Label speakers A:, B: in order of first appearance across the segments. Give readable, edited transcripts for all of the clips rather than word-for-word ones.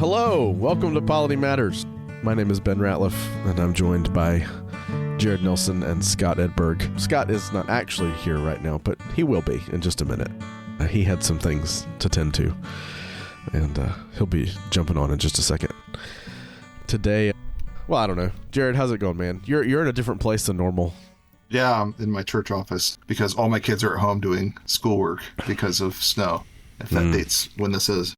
A: Hello, welcome to Polity Matters. My name is Ben Ratliff, and I'm joined by Jared Nelson and Scott Edberg. Scott is not actually here right now, but he will be in just a minute. He had some things to tend to, and he'll be jumping on in just a second. Today, well, I don't know. Jared, how's it going, man? You're in a different place than normal.
B: Yeah, I'm in my church office because all my kids are at home doing schoolwork because of snow. If that dates when this is.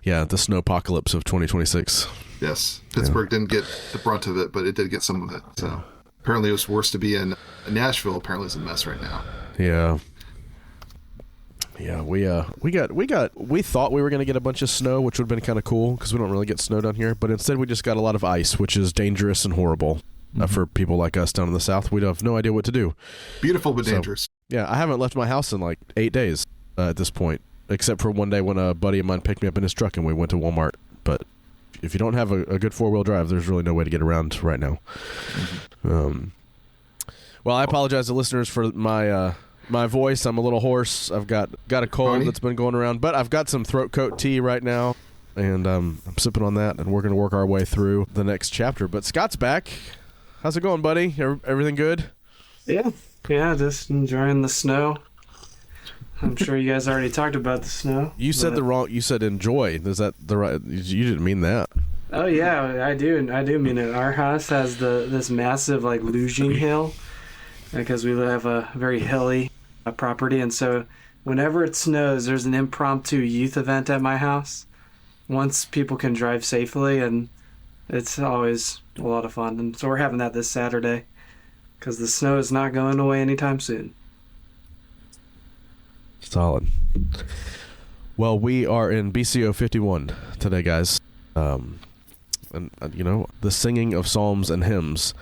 A: Yeah, the snowpocalypse of 2026.
B: Yes. Pittsburgh didn't get the brunt of it, but it did get some of it. So apparently it was worse to be in Nashville. Apparently it's a mess right now.
A: Yeah. Yeah, we thought we were going to get a bunch of snow, which would have been kind of cool because we don't really get snow down here, but instead we just got a lot of ice, which is dangerous and horrible for people like us down in the South. We have no idea what to do.
B: Beautiful, but dangerous.
A: Yeah, I haven't left my house in like 8 days at this point, except for one day when a buddy of mine picked me up in his truck and we went to Walmart. But if you don't have a good four-wheel drive, there's really no way to get around right now. Well, I apologize to listeners for my voice. I'm a little hoarse. I've got a cold that's been going around, but I've got some throat coat tea right now, and I'm sipping on that, and we're going to work our way through the next chapter. But Scott's back. How's it going, buddy? Everything good?
C: Yeah, just enjoying the snow. I'm sure you guys already talked about the snow.
A: You said you said enjoy. Is that the right? You didn't mean that.
C: Oh yeah, I do mean it. Our house has this massive like luging hill because we have a very hilly property, and so whenever it snows, there's an impromptu youth event at my house. Once people can drive safely, and it's always a lot of fun. And so we're having that this Saturday because the snow is not going away anytime soon.
A: Solid. Well, we are in BCO 51 today, guys. And the singing of psalms and hymns.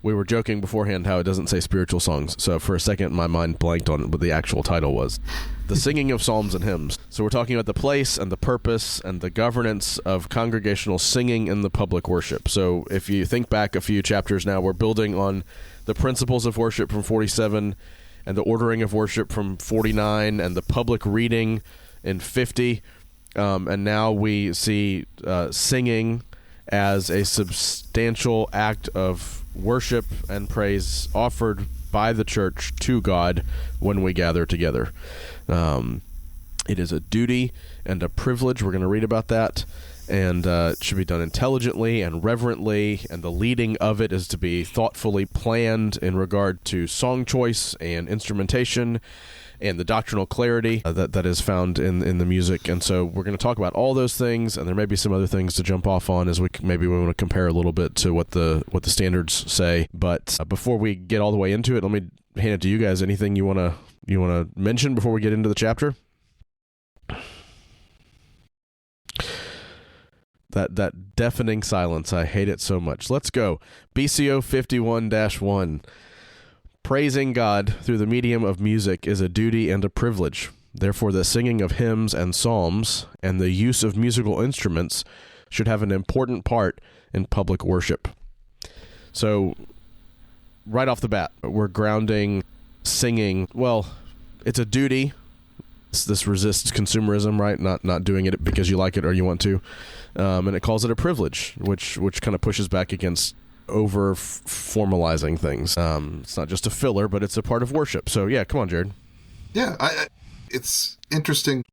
A: We were joking beforehand how it doesn't say spiritual songs. So for a second, my mind blanked on what the actual title was. The singing of psalms and hymns. So we're talking about the place and the purpose and the governance of congregational singing in the public worship. So if you think back a few chapters now, we're building on the principles of worship from 47 and the ordering of worship from 49 and the public reading in 50. And now we see singing as a substantial act of worship and praise offered by the church to God when we gather together. It is a duty and a privilege. We're going to read about that. And it should be done intelligently and reverently, and the leading of it is to be thoughtfully planned in regard to song choice and instrumentation and the doctrinal clarity that is found in the music. And so we're going to talk about all those things, and there may be some other things to jump off on as we want to compare a little bit to what the standards say. But before we get all the way into it, let me hand it to you guys. Anything you want to mention before we get into the chapter? That deafening silence. I hate it so much. Let's go. BCO 51-1. Praising God through the medium of music is a duty and a privilege. Therefore, the singing of hymns and psalms and the use of musical instruments should have an important part in public worship. So, right off the bat, we're grounding singing. Well, it's a duty. This resists consumerism, right? Not doing it because you like it or you want to. And it calls it a privilege, which kind of pushes back against over-formalizing things. It's not just a filler, but it's a part of worship. So, yeah, come on, Jared.
B: Yeah, it's interesting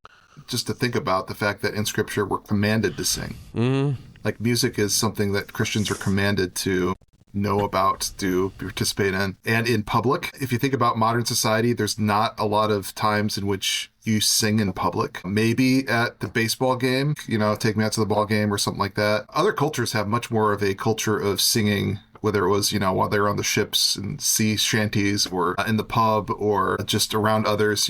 B: just to think about the fact that in Scripture we're commanded to sing. Mm-hmm. Like music is something that Christians are commanded to know about, to participate in, and in public. If you think about modern society, there's not a lot of times in which you sing in public. Maybe at the baseball game, take me out to the ball game or something like that. Other cultures have much more of a culture of singing, whether it was, while they were on the ships and sea shanties or in the pub or just around others,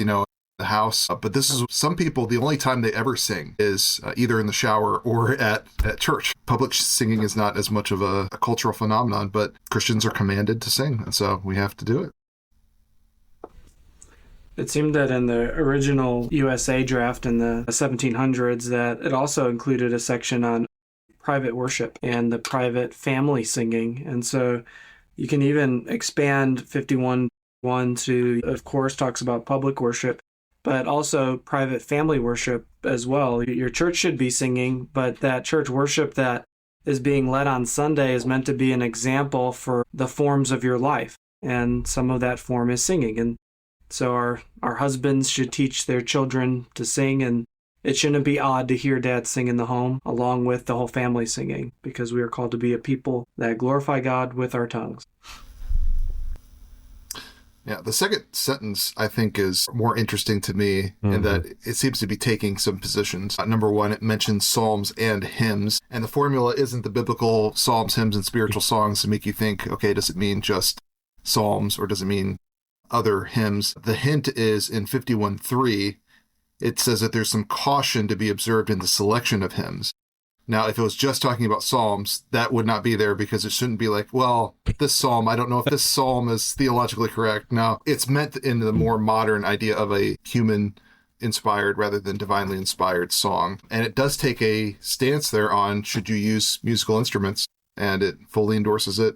B: the house. But this is some people, the only time they ever sing is either in the shower or at church. Public singing is not as much of a cultural phenomenon, but Christians are commanded to sing. And so we have to do it.
C: It seemed that in the original USA draft in the 1700s that it also included a section on private worship and the private family singing. And so you can even expand 51:1 to, of course, talks about public worship, but also private family worship as well. Your church should be singing, but that church worship that is being led on Sunday is meant to be an example for the forms of your life. And some of that form is singing. And so our husbands should teach their children to sing, and it shouldn't be odd to hear dad sing in the home along with the whole family singing, because we are called to be a people that glorify God with our tongues.
B: Yeah, the second sentence, I think, is more interesting to me in that it seems to be taking some positions. Number one, it mentions psalms and hymns, and the formula isn't the biblical psalms, hymns, and spiritual songs to make you think, okay, does it mean just psalms or does it mean other hymns? The hint is in 51:3, it says that there's some caution to be observed in the selection of hymns. Now, if it was just talking about psalms, that would not be there because it shouldn't be like, well, this psalm, I don't know if this psalm is theologically correct. No, it's meant in the more modern idea of a human inspired rather than divinely inspired song. And it does take a stance there on should you use musical instruments, and it fully endorses it.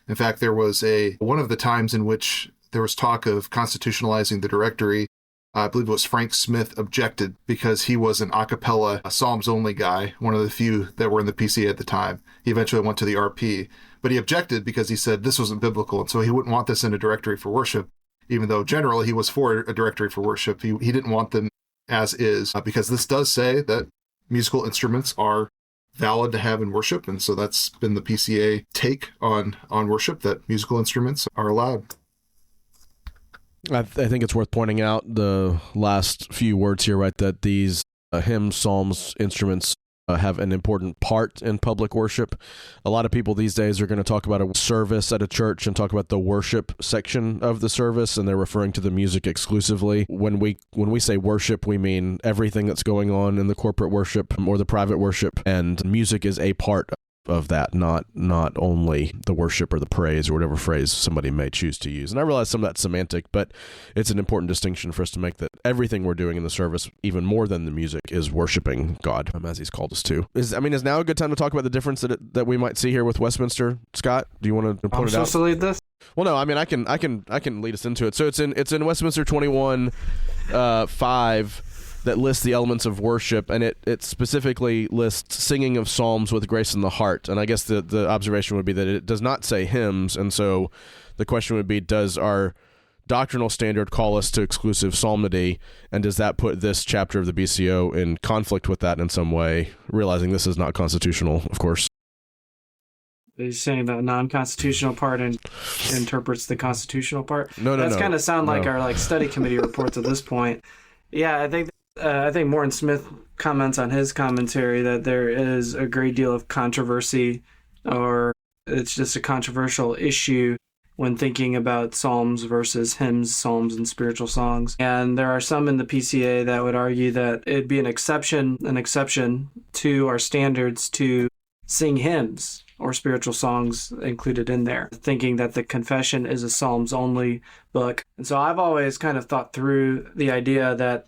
B: In fact, there was one of the times in which there was talk of constitutionalizing the directory. I believe it was Frank Smith objected because he was an a cappella Psalms only guy, one of the few that were in the PCA at the time. He eventually went to the RP, but he objected because he said this wasn't biblical, and so he wouldn't want this in a directory for worship, even though generally he was for a directory for worship. He didn't want them as is, because this does say that musical instruments are valid to have in worship, and so that's been the PCA take on worship, that musical instruments are allowed.
A: I think it's worth pointing out the last few words here, right, that these hymns, psalms, instruments have an important part in public worship. A lot of people these days are going to talk about a service at a church and talk about the worship section of the service, and they're referring to the music exclusively. When we say worship, we mean everything that's going on in the corporate worship or the private worship, and music is a part of that, not only the worship or the praise or whatever phrase somebody may choose to use. And I realize some of that's semantic, but it's an important distinction for us to make, that everything we're doing in the service, even more than the music, is worshiping God, as he's called us to. Is now a good time to talk about the difference that we might see here with Westminster? Scott, do you want to point it out?
C: I'm supposed to lead this?
A: Well, no, I mean, I can lead us into it. So it's in Westminster 21:5 that lists the elements of worship, and it specifically lists singing of psalms with grace in the heart. And I guess the observation would be that it does not say hymns, and so the question would be, does our doctrinal standard call us to exclusive psalmody, and does that put this chapter of the BCO in conflict with that in some way, realizing this is not constitutional, of course?
C: Are you saying the non-constitutional part interprets the constitutional part?
A: No.
C: That's kind of sound like our study committee reports at this point. Yeah, I think Morton Smith comments on his commentary that there is a great deal of controversy, or it's just a controversial issue when thinking about psalms versus hymns, psalms, and spiritual songs. And there are some in the PCA that would argue that it'd be an exception to our standards to sing hymns or spiritual songs included in there, thinking that the confession is a psalms only book. And so I've always kind of thought through the idea that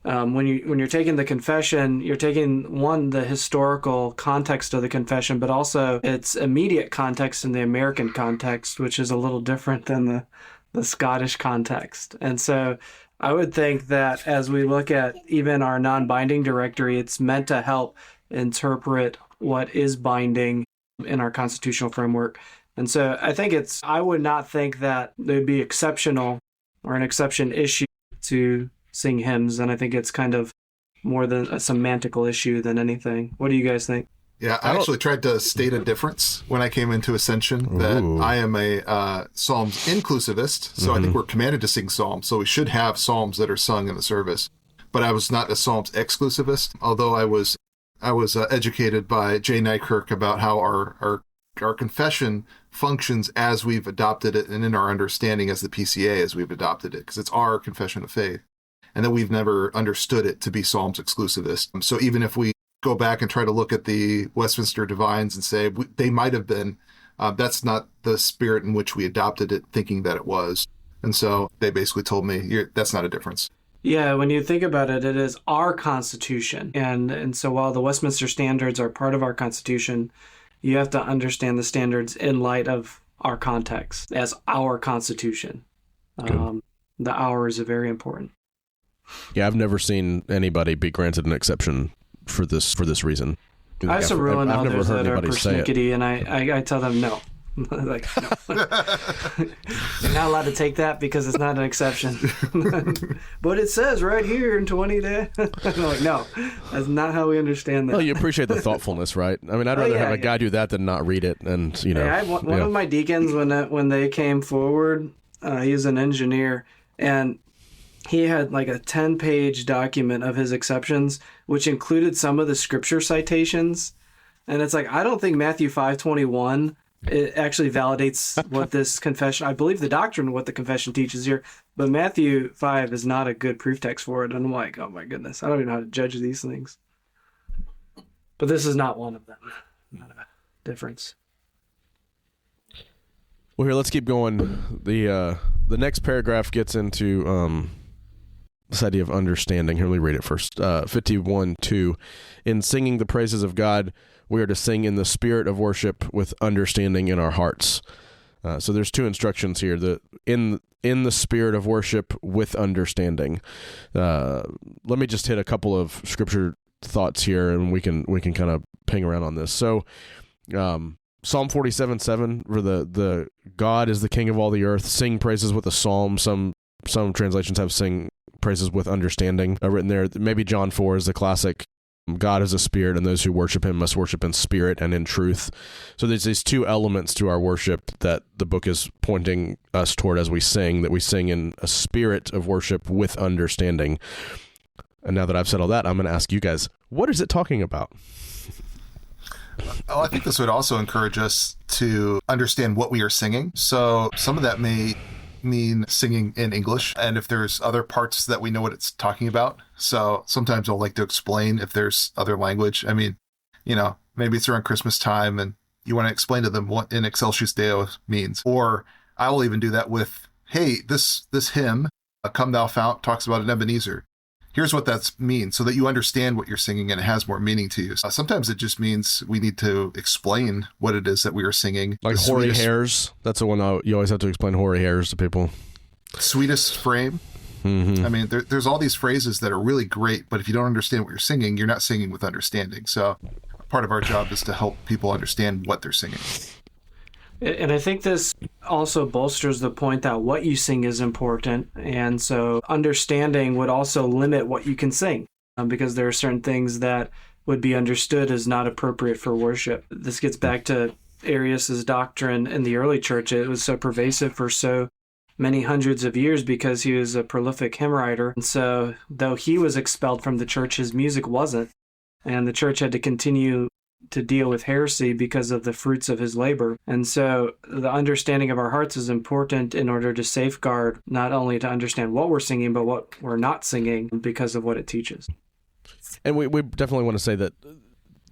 C: when you're taking the confession, you're taking, one, the historical context of the confession, but also its immediate context in the American context, which is a little different than the Scottish context. And so I would think that as we look at even our non-binding directory, it's meant to help interpret what is binding in our constitutional framework. And so I would not think that it would be exceptional or an exception issue to sing hymns, and I think it's kind of more than a semantical issue than anything. What do you guys think?
B: Yeah, I actually tried to state a difference when I came into Ascension, that I am a Psalms inclusivist, so I think we're commanded to sing Psalms, so we should have Psalms that are sung in the service. But I was not a Psalms exclusivist, although I was educated by Jay Nykirk about how our confession functions as we've adopted it, and in our understanding as the PCA as we've adopted it, because it's our confession of faith, and that we've never understood it to be Psalms exclusivist. So even if we go back and try to look at the Westminster Divines and say they might have been, that's not the spirit in which we adopted it, thinking that it was. And so they basically told me, that's not a difference.
C: Yeah, when you think about it, it is our Constitution. And so while the Westminster Standards are part of our Constitution, you have to understand the standards in light of our context as our Constitution. The our is very important.
A: Yeah, I've never seen anybody be granted an exception for this reason.
C: I have some ruling elders that are
A: say it.
C: persnickety, and I tell them no. Like, no. You're not allowed to take that because it's not an exception. But it says right here in 20 days. I'm like, no, that's not how we understand that.
A: Well, you appreciate the thoughtfuln's, right? I mean, I'd rather have a guy do that than not read it, and you know.
C: I had one of my deacons when they came forward. He was an engineer, and he had like a 10-page document of his exceptions, which included some of the scripture citations. And it's like, I don't think Matthew 5:21 it actually validates what this confession, I believe the doctrine, what the confession teaches here, but Matthew 5 is not a good proof text for it. And I'm like, oh my goodness, I don't even know how to judge these things. But this is not one of them. Not a difference.
A: Well, here, let's keep going. The next paragraph gets into this idea of understanding. Here, let me read it first. 51:2. In singing the praises of God, we are to sing in the spirit of worship with understanding in our hearts. So there's two instructions here. In the spirit of worship with understanding. Let me just hit a couple of scripture thoughts here, and we can kind of ping around on this. So, Psalm 47:7, where the God is the King of all the earth. Sing praises with a psalm. Some translations have sing praises with understanding written there. Maybe John 4 is the classic. God is a spirit, and those who worship him must worship in spirit and in truth. So there's these two elements to our worship that the book is pointing us toward as we sing, that we sing in a spirit of worship with understanding. And now that I've said all that, I'm going to ask you guys, what is it talking about?
B: Oh, I think this would also encourage us to understand what we are singing. So some of that may mean singing in English, and if there's other parts that we know what it's talking about. So sometimes I'll like to explain if there's other language. I mean, maybe it's around Christmas time and you want to explain to them what in Excelsis Deo means. Or I will even do that with, hey, this hymn, Come Thou Fount, talks about an Ebenezer. Here's what that means, so that you understand what you're singing and it has more meaning to you. Sometimes it just means we need to explain what it is that we are singing.
A: Like hoary hairs. That's the one you always have to explain hoary hairs to people.
B: Sweetest frame. Mm-hmm. I mean, there's all these phrases that are really great, but if you don't understand what you're singing, you're not singing with understanding. So part of our job is to help people understand what they're singing.
C: And I think this also bolsters the point that what you sing is important. And so understanding would also limit what you can sing, because there are certain things that would be understood as not appropriate for worship. This gets back to Arius' doctrine in the early church. It was so pervasive for so many hundreds of years because he was a prolific hymn writer. And so though he was expelled from the church, his music wasn't. And the church had to continue to deal with heresy because of the fruits of his labor. And so the understanding of our hearts is important in order to safeguard, not only to understand what we're singing, but what we're not singing because of what it teaches.
A: And we definitely want to say that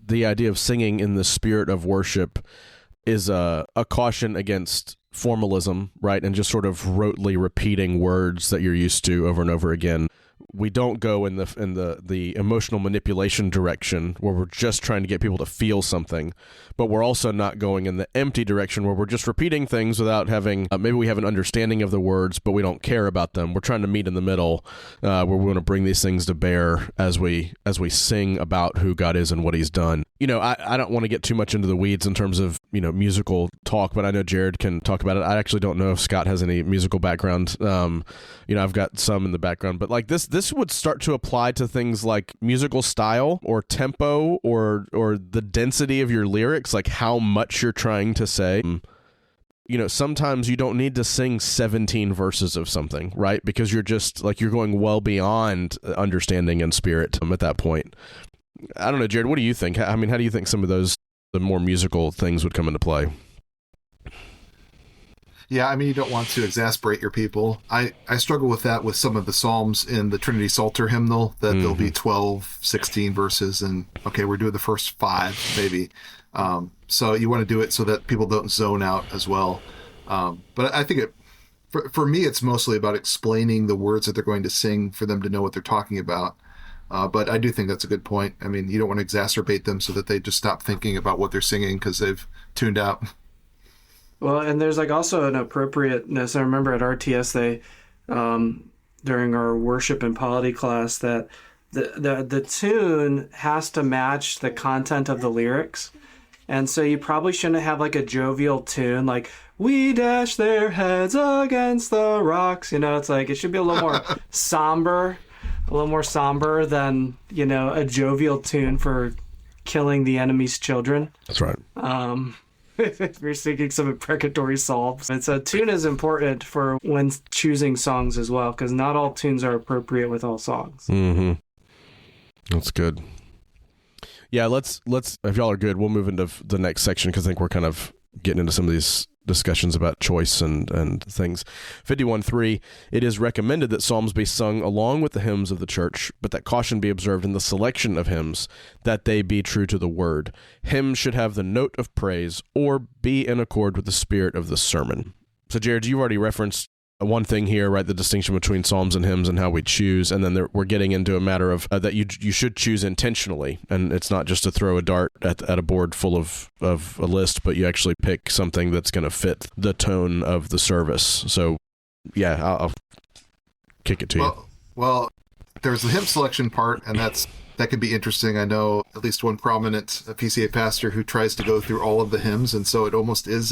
A: the idea of singing in the spirit of worship is a caution against formalism, right? And just sort of rotely repeating words that you're used to over and over again. We don't go in the emotional manipulation direction where we're just trying to get people to feel something, but we're also not going in the empty direction where we're just repeating things without having, maybe we have an understanding of the words, but we don't care about them. We're trying to meet in the middle, where we want to bring these things to bear as we sing about who God is and what he's done. I don't want to get too much into the weeds in terms of, musical talk, but I know Jared can talk about it. I actually don't know if Scott has any musical background. I've got some in the background, but like this would start to apply to things like musical style or tempo or the density of your lyrics, like how much you're trying to say. Sometimes you don't need to sing 17 verses of something, right? Because you're just like, you're going well beyond understanding and spirit at that point. I don't know, Jared, what do you think? How do you think some of the more musical things would come into play?
B: Yeah, I mean, you don't want to exasperate your people. I struggle with that with some of the Psalms in the Trinity Psalter hymnal, that there'll be 12, 16 verses, and okay, we're doing the first 5, maybe. So you want to do it so that people don't zone out as well. But I think for me, it's mostly about explaining the words that they're going to sing for them to know what they're talking about. But I do think that's a good point. I mean, you don't want to exacerbate them so that they just stop thinking about what they're singing because they've tuned out. Well,
C: and there's like also an appropriateness. I remember at RTS during our worship and polity class that the tune has to match the content of the lyrics. And so you probably shouldn't have like a jovial tune like, we dash their heads against the rocks. It's like, it should be a little more somber than, a jovial tune for killing the enemy's children.
A: That's right.
C: If you're singing some imprecatory psalms. And so tune is important for when choosing songs as well, because not all tunes are appropriate with all songs.
A: Mm-hmm. That's good. Yeah, let's if y'all are good, we'll move into the next section because I think we're kind of getting into some of these discussions about choice and things. 51:3, it is recommended that psalms be sung along with the hymns of the church, but that caution be observed in the selection of hymns, that they be true to the word. Hymns should have the note of praise or be in accord with the spirit of the sermon. So, Jared, you've already referenced one thing here, right? The distinction between psalms and hymns and how we choose, and then we're getting into a matter of that you should choose intentionally, and it's not just to throw a dart at a board full of a list, but you actually pick something that's going to fit the tone of the service. So, yeah, I'll kick it to you.
B: Well, there's the hymn selection part, and that could be interesting. I know at least one prominent PCA pastor who tries to go through all of the hymns, and so it almost is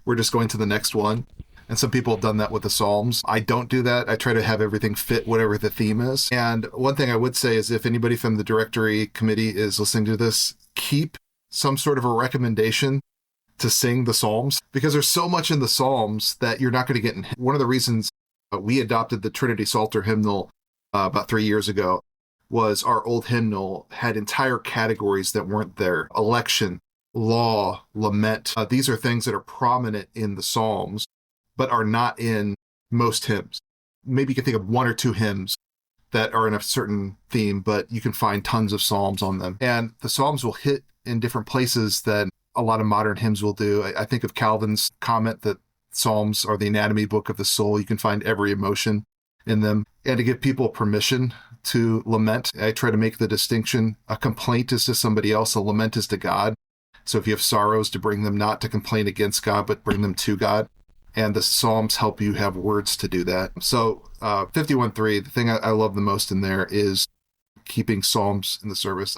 B: we're just going to the next one. And some people have done that with the Psalms. I don't do that. I try to have everything fit whatever the theme is. And one thing I would say is if anybody from the directory committee is listening to this, keep some sort of a recommendation to sing the Psalms, because there's so much in the Psalms that you're not going to get in. One of the reasons we adopted the Trinity Psalter hymnal about 3 years ago was our old hymnal had entire categories that weren't there. Election, law, lament. These are things that are prominent in the Psalms, but are not in most hymns. Maybe you can think of one or two hymns that are in a certain theme, but you can find tons of psalms on them. And the psalms will hit in different places than a lot of modern hymns will do. I think of Calvin's comment that psalms are the anatomy book of the soul. You can find every emotion in them. And to give people permission to lament, I try to make the distinction. A complaint is to somebody else, a lament is to God. So if you have sorrows, to bring them not to complain against God, but bring them to God. And the Psalms help you have words to do that. So 51:3, the thing I love the most in there is keeping Psalms in the service.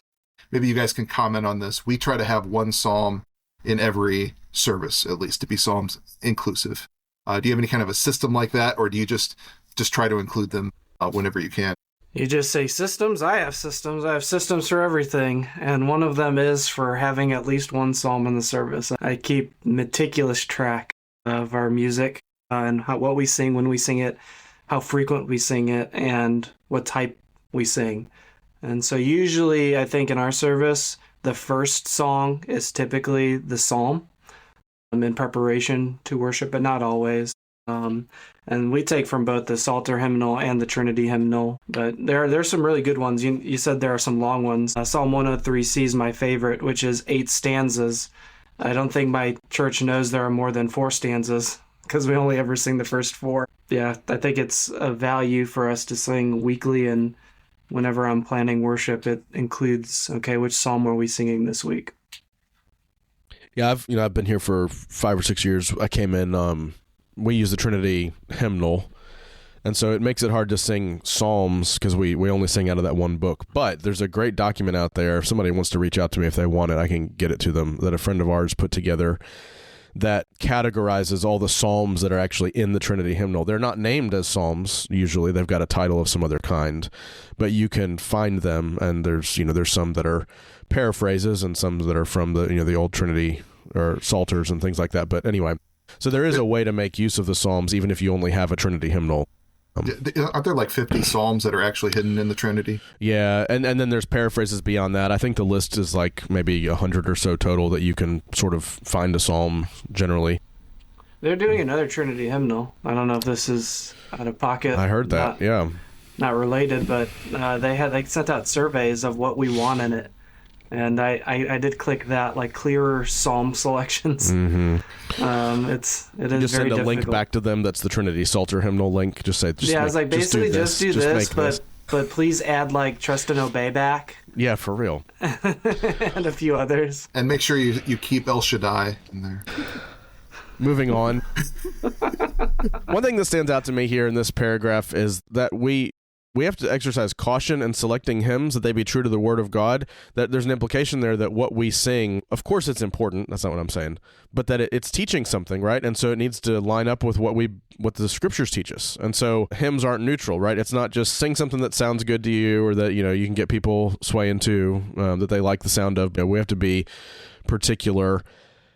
B: Maybe you guys can comment on this. We try to have one Psalm in every service, at least, to be Psalms inclusive. Do you have any kind of a system like that, or do you just try to include them whenever you can?
C: You just say systems? I have systems. I have systems for everything. And one of them is for having at least one Psalm in the service. I keep meticulous track of our music and what we sing, when we sing it, how frequent we sing it, and what type we sing. And so usually, I think in our service, the first song is typically the psalm in preparation to worship, but not always. And we take from both the Psalter hymnal and the Trinity hymnal, but there's some really good ones. You said there are some long ones. Psalm 103C is my favorite, which is 8 stanzas. I don't think my church knows there are more than 4 stanzas because we only ever sing the first 4. Yeah, I think it's a value for us to sing weekly, and whenever I'm planning worship, it includes, okay, which psalm are we singing this week?
A: Yeah, I've been here for 5 or 6 years. I came in, we use the Trinity hymnal, and so it makes it hard to sing psalms because we only sing out of that one book. But there's a great document out there. If somebody wants to reach out to me if they want it, I can get it to them, that a friend of ours put together that categorizes all the psalms that are actually in the Trinity hymnal. They're not named as psalms usually. They've got a title of some other kind, but you can find them, and there's some that are paraphrases and some that are from the old Trinity or Psalters and things like that. But anyway, so there is a way to make use of the psalms even if you only have a Trinity hymnal.
B: Aren't there like 50 psalms that are actually hidden in the Trinity?
A: Yeah, and then there's paraphrases beyond that. I think the list is like maybe 100 or so total that you can sort of find a psalm generally.
C: They're doing another Trinity hymnal. I don't know if this is out of pocket.
A: I heard that, yeah.
C: Not related, but they sent out surveys of what we want in it. And I did click that, like clearer psalm selections.
A: Mm-hmm.
C: It is
A: just
C: very
A: send a
C: difficult.
A: Link back to them. That's the Trinity Psalter hymnal link. Just say,
C: I was like, basically just do this, but please add like Trust and Obey back.
A: Yeah, for real.
C: And a few others.
B: And make sure you keep El Shaddai in there.
A: moving on. One thing that stands out to me here in this paragraph is that we have to exercise caution in selecting hymns, that they be true to the Word of God. That there's an implication there that what we sing, of course it's important, that's not what I'm saying, but that it's teaching something, right? And so it needs to line up with what the Scriptures teach us. And so hymns aren't neutral, right? It's not just sing something that sounds good to you or that, you can get people swaying to, that they like the sound of. We have to be particular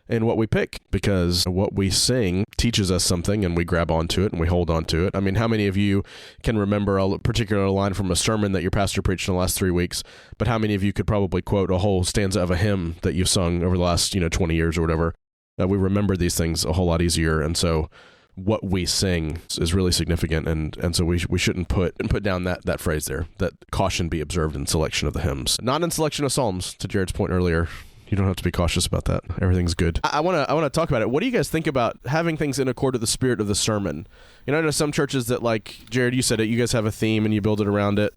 A: in what we pick, because what we sing teaches us something and we grab onto it and we hold on to it. I mean, how many of you can remember a particular line from a sermon that your pastor preached in the last 3 weeks, but how many of you could probably quote a whole stanza of a hymn that you've sung over the last 20 years or whatever? We remember these things a whole lot easier, and so what we sing is really significant, and so we shouldn't put down that phrase there, that caution be observed in selection of the hymns, not in selection of psalms, to Jared's point earlier. You don't have to be cautious about that. Everything's good. I want to talk about it. What do you guys think about having things in accord with the spirit of the sermon? I know some churches that, like Jared, you said it, you guys have a theme and you build it around it.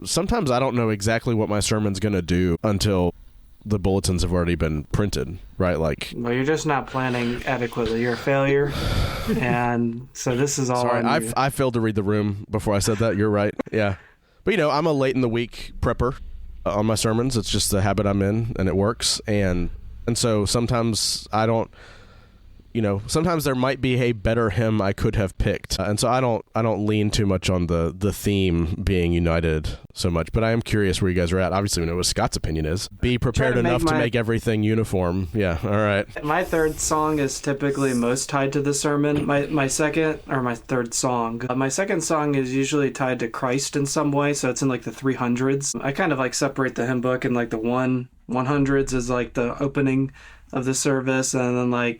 A: Sometimes I don't know exactly what my sermon's going to do until the bulletins have already been printed, right? Well,
C: you're just not planning adequately. You're a failure. And so this is all.
A: Sorry, I failed to read the room before I said that. You're right. Yeah. But, I'm a late in the week prepper on my sermons. It's just the habit I'm in, and it works. And so sometimes I don't, sometimes there might be a better hymn I could have picked. And so I don't lean too much on the theme being united so much, but I am curious where you guys are at. Obviously we know what Scott's opinion is. Be prepared enough to make everything uniform. Yeah. All right.
C: My third song is typically most tied to the sermon. My second song is usually tied to Christ in some way. So it's in the 300s. I kind of separate the hymn book in the 100s is the opening of the service. And then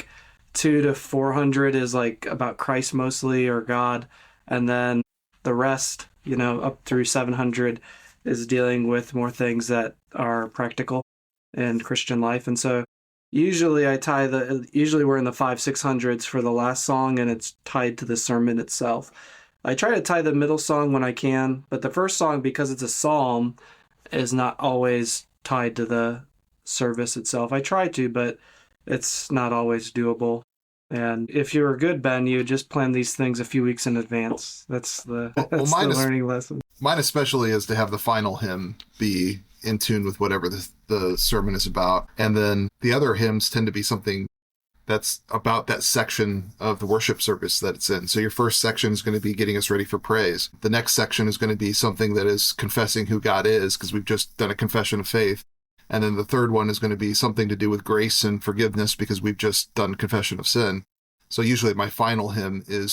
C: 2 to 400 is about Christ mostly, or God, and then the rest, up through 700 is dealing with more things that are practical in Christian life. And so usually we're in the 500-600s for the last song, and it's tied to the sermon itself. I try to tie the middle song when I can, but the first song, because it's a psalm, is not always tied to the service itself. I try to, but it's not always doable. And if you're a good Ben, you just plan these things a few weeks in advance. That's the learning lesson.
B: Mine especially is to have the final hymn be in tune with whatever the sermon is about. And then the other hymns tend to be something that's about that section of the worship service that it's in. So your first section is going to be getting us ready for praise. The next section is going to be something that is confessing who God is, because we've just done a confession of faith. And then the third one is going to be something to do with grace and forgiveness, because we've just done confession of sin. So usually my final hymn is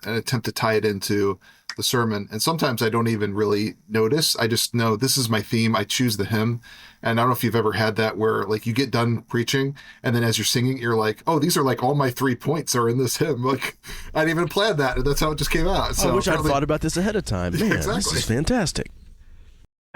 B: an attempt to tie it into the sermon. And sometimes I don't even really notice. I just know this is my theme. I choose the hymn. And I don't know if you've ever had that where you get done preaching, and then as you're singing, you're like, oh, these are all my 3 points are in this hymn. I didn't even plan that. And that's how it just came out. So
A: I wish I'd thought about this ahead of time. Man, exactly. This is fantastic.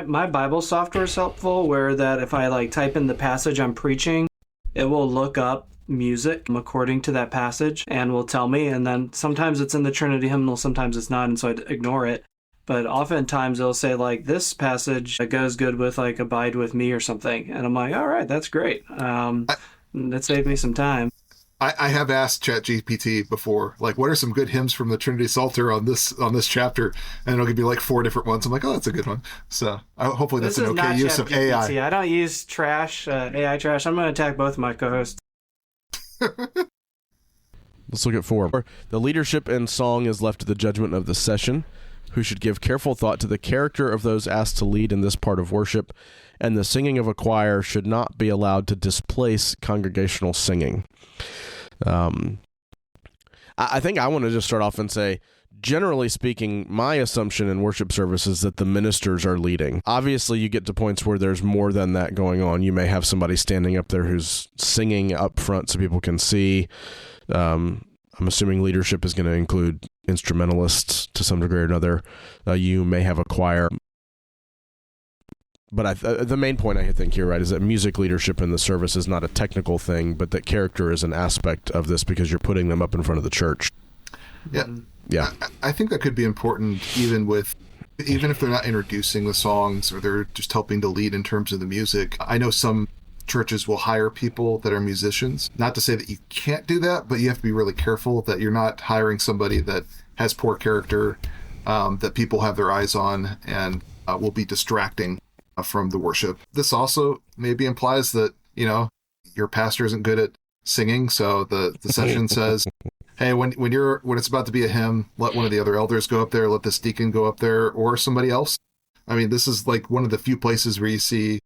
C: My Bible software is helpful, where that if I type in the passage I'm preaching, it will look up music according to that passage and will tell me. And then sometimes it's in the Trinity hymnal, sometimes it's not, and so I ignore it. But oftentimes it'll say this passage goes good with abide with me or something. And I'm like, all right, that's great. That saved me some time.
B: I have asked ChatGPT before, what are some good hymns from the Trinity Psalter on this chapter? And it'll give me 4 different ones. I'm like, oh, that's a good one. So hopefully that's an okay use of AI.
C: I don't use AI trash. I'm going to attack both my co-hosts.
A: Let's look at 4. The leadership in song is left to the judgment of the session, who should give careful thought to the character of those asked to lead in this part of worship, and the singing of a choir should not be allowed to displace congregational singing. I think I want to just start off and say, generally speaking, my assumption in worship service is that the ministers are leading. Obviously, you get to points where there's more than that going on. You may have somebody standing up there who's singing up front so people can see. I'm assuming leadership is going to include instrumentalists to some degree or another. You may have a choir. But the main point I think here, right, is that music leadership in the service is not a technical thing, but that character is an aspect of this because you're putting them up in front of the church.
B: Yeah.
A: Yeah.
B: I think that could be important even if they're not introducing the songs or they're just helping to lead in terms of the music. I know some churches will hire people that are musicians. Not to say that you can't do that, but you have to be really careful that you're not hiring somebody that has poor character, that people have their eyes on, and will be distracting from the worship. This also maybe implies that, your pastor isn't good at singing, so the session says, hey, when it's about to be a hymn, let one of the other elders go up there, let this deacon go up there, or somebody else. I mean, this is like one of the few places where you see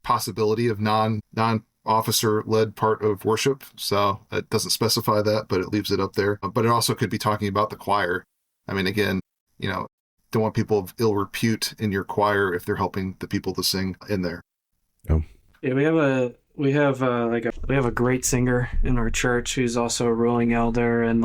B: possibility of non-officer led part of worship. So it doesn't specify that, but it leaves it up there. But it also could be talking about the choir. I mean, again, don't want people of ill repute in your choir if they're helping the people to sing in there.
A: Oh.
C: Yeah, we have a great singer in our church who's also a ruling elder, and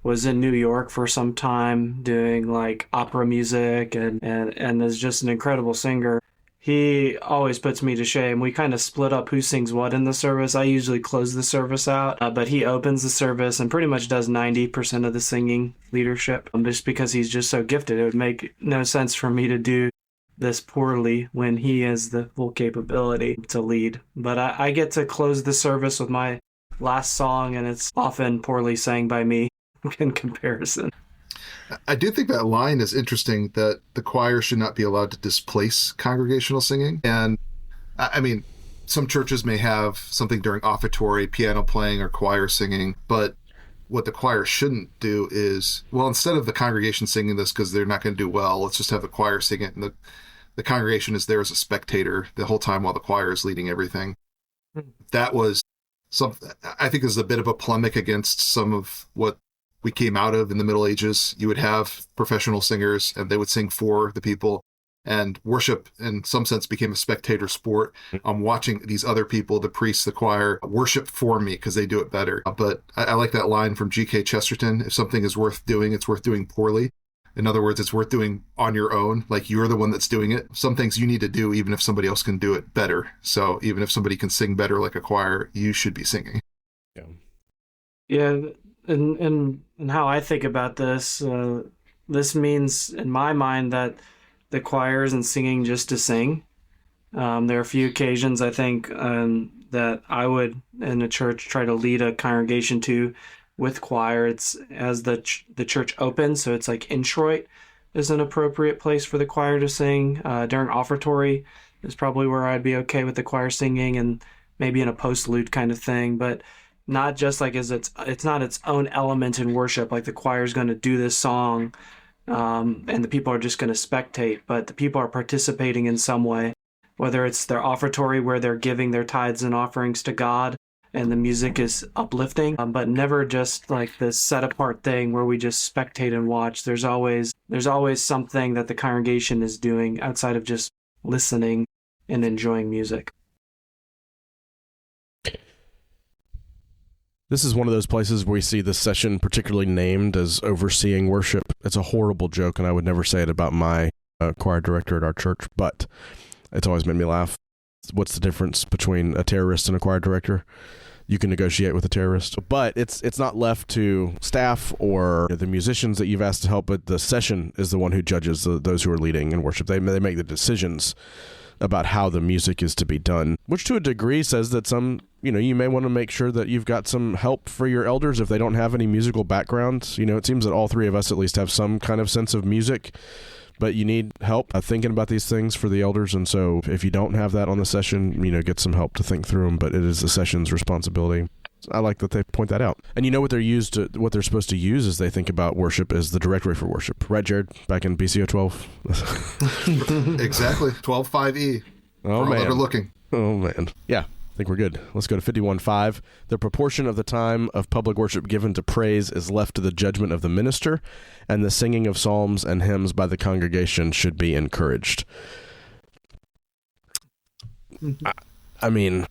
C: was in New York for some time doing opera music and is just an incredible singer. He always puts me to shame. We kind of split up who sings what in the service. I usually close the service out, but he opens the service and pretty much does 90% of the singing leadership, just because he's just so gifted. It would make no sense for me to do this poorly when he has the full capability to lead. But I get to close the service with my last song, and it's often poorly sang by me in comparison.
B: I do think that line is interesting, that the choir should not be allowed to displace congregational singing. And I mean, some churches may have something during offertory, piano playing or choir singing, but what the choir shouldn't do is, well, instead of the congregation singing this because they're not going to do well, let's just have the choir sing it, and the congregation is there as a spectator the whole time while the choir is leading everything. That was something I think is a bit of a polemic against some of what we came out of in the Middle Ages. You would have professional singers and they would sing for the people, and worship in some sense became a spectator sport. I'm watching these other people, the priests, the choir, worship for me because they do it better. But I like that line from G.K. Chesterton: if something is worth doing, it's worth doing poorly. In other words, it's worth doing on your own, like you're the one that's doing it. Some things you need to do even if somebody else can do it better. So even if somebody can sing better like a choir, you should be singing.
C: Yeah, and how I think about this, this means in my mind that the choir isn't singing just to sing. There are a few occasions I think that I would in a church try to lead a congregation to with choir. It's as the church opens, so it's like introit is an appropriate place for the choir to sing. During offertory is probably where I'd be okay with the choir singing, and maybe in a postlude kind of thing, but not just as it's not its own element in worship, like the choir is going to do this song and the people are just going to spectate, but the people are participating in some way, whether it's their offertory where they're giving their tithes and offerings to God and the music is uplifting, but never just this set apart thing where we just spectate and watch. There's always something that the congregation is doing outside of just listening and enjoying music.
A: This is one of those places where we see the session particularly named as overseeing worship. It's a horrible joke, and I would never say it about my choir director at our church, but it's always made me laugh. What's the difference between a terrorist and a choir director? You can negotiate with a terrorist, but it's not left to staff or the musicians that you've asked to help, but the session is the one who judges those who are leading in worship. They make the decisions about how the music is to be done, which to a degree says that you may want to make sure that you've got some help for your elders if they don't have any musical backgrounds. It seems that all three of us at least have some kind of sense of music, but you need help thinking about these things for the elders. And so if you don't have that on the session, get some help to think through them, but it is the session's responsibility. I like that they point that out. And what they're supposed to use as they think about worship is the directory for worship. Right, Jared? Back in BCO 12?
B: Exactly. 12.5e.
A: Oh, man.
B: That are looking.
A: Oh, man. Yeah, I think we're good. Let's go to 51.5. The proportion of the time of public worship given to praise is left to the judgment of the minister, and the singing of psalms and hymns by the congregation should be encouraged. I mean,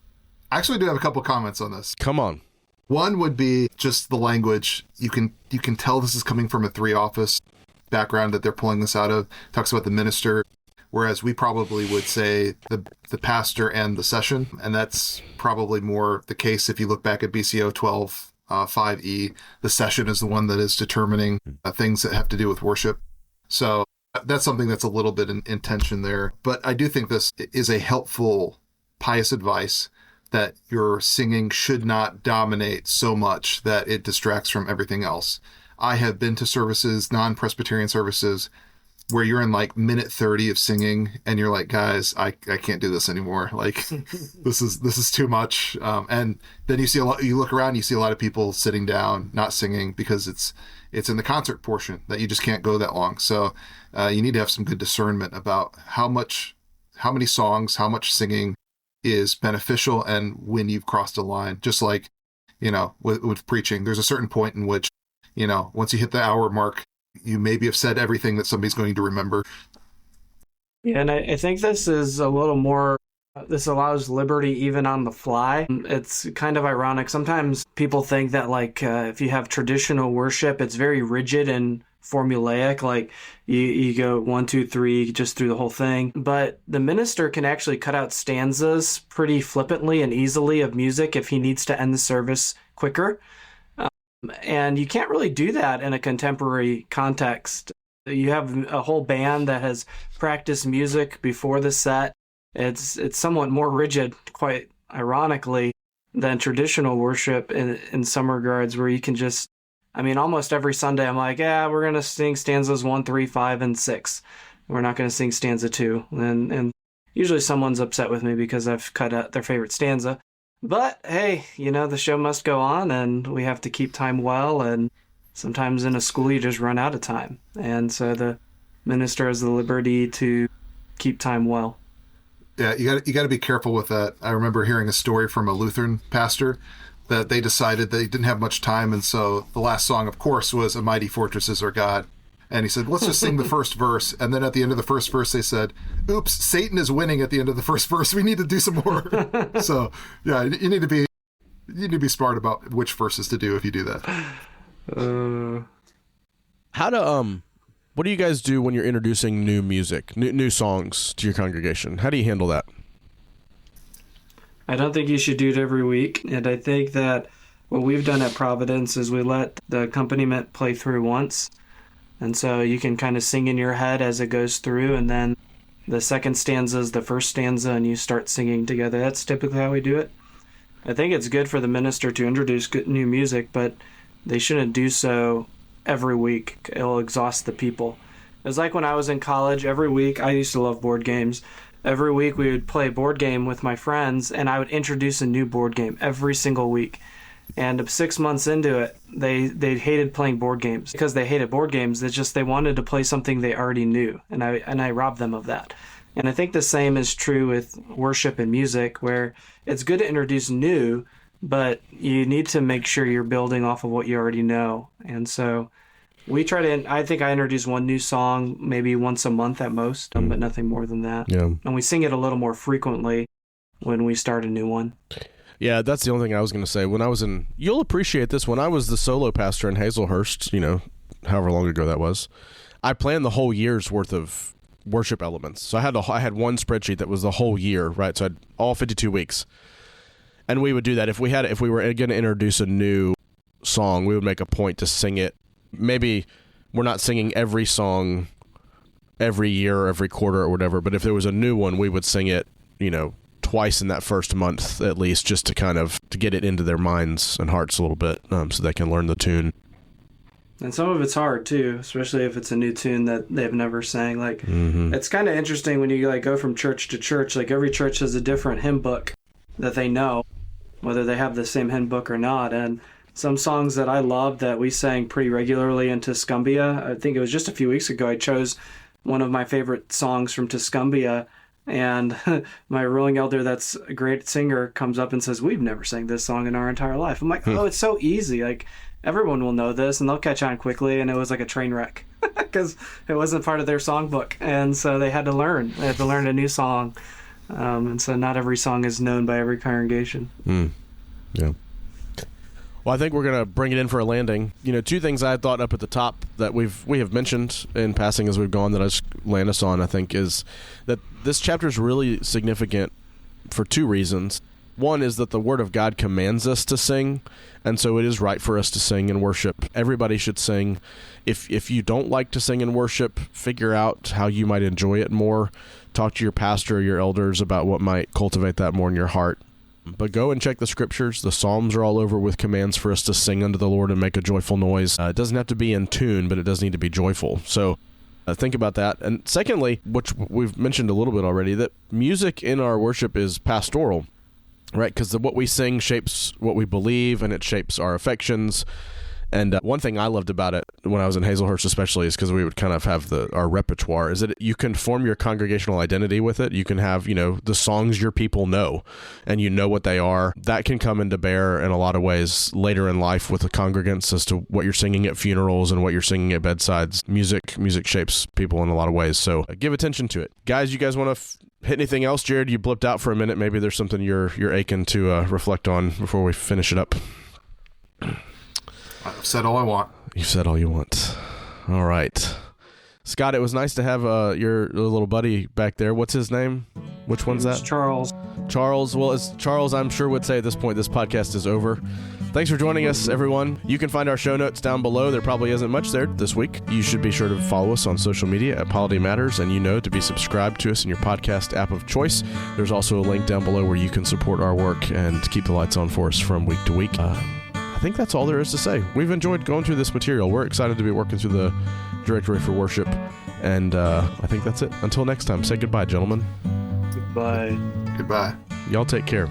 B: I actually do have a couple comments on this.
A: Come on.
B: One would be just the language. You can tell this is coming from a three-office background that they're pulling this out of. It talks about the minister, whereas we probably would say the pastor and the session, and that's probably more the case if you look back at BCO 12.5e. The session is the one that is determining things that have to do with worship. So that's something that's a little bit in tension there. But I do think this is a helpful, pious advice that your singing should not dominate so much that it distracts from everything else. I have been to services, non-Presbyterian services, where you're in like minute 30 of singing and you're like, guys, I can't do this anymore. Like this is too much. And then you look around, you see a lot of people sitting down, not singing because it's in the concert portion that you just can't go that long. So you need to have some good discernment about how many songs, how much singing is beneficial and when you've crossed a line. Just like, with preaching, there's a certain point in which, once you hit the hour mark, you maybe have said everything that somebody's going to remember.
C: Yeah, and I think this is a little more, this allows liberty even on the fly. It's kind of ironic. Sometimes people think that if you have traditional worship, it's very rigid and formulaic, like you go 1, 2, 3 just through the whole thing. But the minister can actually cut out stanzas pretty flippantly and easily of music if he needs to end the service quicker. And you can't really do that in a contemporary context. You have a whole band that has practiced music before the set. It's somewhat more rigid, quite ironically, than traditional worship in some regards, where you can just, almost every Sunday I'm like, we're going to sing stanzas 1, 3, 5, and 6. We're not going to sing stanza 2. And usually someone's upset with me because I've cut out their favorite stanza. But hey, the show must go on and we have to keep time well. And sometimes in a school you just run out of time. And so the minister has the liberty to keep time well.
B: Yeah, you got to be careful with that. I remember hearing a story from a Lutheran pastor that they decided they didn't have much time. And so the last song, of course, was A Mighty Fortress Is Our God. And he said, let's just sing the first verse. And then at the end of the first verse, they said, oops, Satan is winning at the end of the first verse. We need to do some more. So, yeah, you need to be smart about which verses to do if you do that.
A: What do you guys do when you're introducing new music, new songs to your congregation? How do you handle that?
C: I don't think you should do it every week. And I think that what we've done at Providence is we let the accompaniment play through once. And so you can kind of sing in your head as it goes through, and then the second stanza is the first stanza, and you start singing together. That's typically how we do it. I think it's good for the minister to introduce good new music, but they shouldn't do so every week. It'll exhaust the people. It's like when I was in college, every week, I used to love board games. Every week we would play a board game with my friends, and I would introduce a new board game every single week. And 6 months into it, they hated playing board games. Because they hated board games, it's just they wanted to play something they already knew, and I robbed them of that. And I think the same is true with worship and music, where it's good to introduce new, but you need to make sure you're building off of what you already know. And so we try to, I think I introduce one new song maybe once a month at most, but nothing more than that.
A: Yeah.
C: And we sing it a little more frequently when we start a new one.
A: Yeah, that's the only thing I was going to say. You'll appreciate this, when I was the solo pastor in Hazelhurst, however long ago that was, I planned the whole year's worth of worship elements. So I had one spreadsheet that was the whole year, right? So I had all 52 weeks. And we would do that. If we were going to introduce a new song, we would make a point to sing it. Maybe we're not singing every song every year or every quarter or whatever, but if there was a new one, we would sing it, twice in that first month at least, just to get it into their minds and hearts a little bit, so they can learn the tune.
C: And some of it's hard too, especially if it's a new tune that they've never sang. It's kind of interesting when you go from church to church. Every church has a different hymn book that they know, whether they have the same hymn book or not. And some songs that I love that we sang pretty regularly in Tuscumbia, I think it was just a few weeks ago, I chose one of my favorite songs from Tuscumbia. And my ruling elder, that's a great singer, comes up and says, we've never sang this song in our entire life. I'm like, oh, it's so easy. Everyone will know this, and they'll catch on quickly. And it was like a train wreck because it wasn't part of their songbook. And so they had to learn. They had to learn a new song. And so not every song is known by every congregation.
A: Yeah. Well, I think we're going to bring it in for a landing. Two things I thought up at the top that we have mentioned in passing as we've gone that I just land us on, I think, is that this chapter is really significant for two reasons. One is that the Word of God commands us to sing, and so it is right for us to sing and worship. Everybody should sing. If you don't like to sing and worship, figure out how you might enjoy it more. Talk to your pastor or your elders about what might cultivate that more in your heart. But go and check the scriptures. The Psalms are all over with commands for us to sing unto the Lord and make a joyful noise. It doesn't have to be in tune, but it does need to be joyful. So think about that. And secondly, which we've mentioned a little bit already, that music in our worship is pastoral, right? Because what we sing shapes what we believe, and it shapes our affections. And one thing I loved about it when I was in Hazelhurst especially is because we would kind of have our repertoire, is that you can form your congregational identity with it. You can have, the songs your people know, and you know what they are. That can come into bear in a lot of ways later in life with the congregants as to what you're singing at funerals and what you're singing at bedsides. Music shapes people in a lot of ways, so give attention to it. Guys, you guys want to hit anything else? Jared, you blipped out for a minute. Maybe there's something you're aching to reflect on before we finish it up.
B: I've said all I want.
A: You've said all you want. All right. Scott, it was nice to have your little buddy back there. What's his name? Which one's that?
C: Charles.
A: Charles. Well, as Charles, I'm sure, would say at this point, this podcast is over. Thanks for joining us, everyone. You can find our show notes down below. There probably isn't much there this week. You should be sure to follow us on social media at Polity Matters, and to be subscribed to us in your podcast app of choice. There's also a link down below where you can support our work and keep the lights on for us from week to week. I think that's all there is to say. We've enjoyed going through this material. We're excited to be working through the directory for worship, and I think that's it. Until next time, say goodbye, gentlemen.
C: Goodbye.
B: Goodbye.
A: Y'all take care.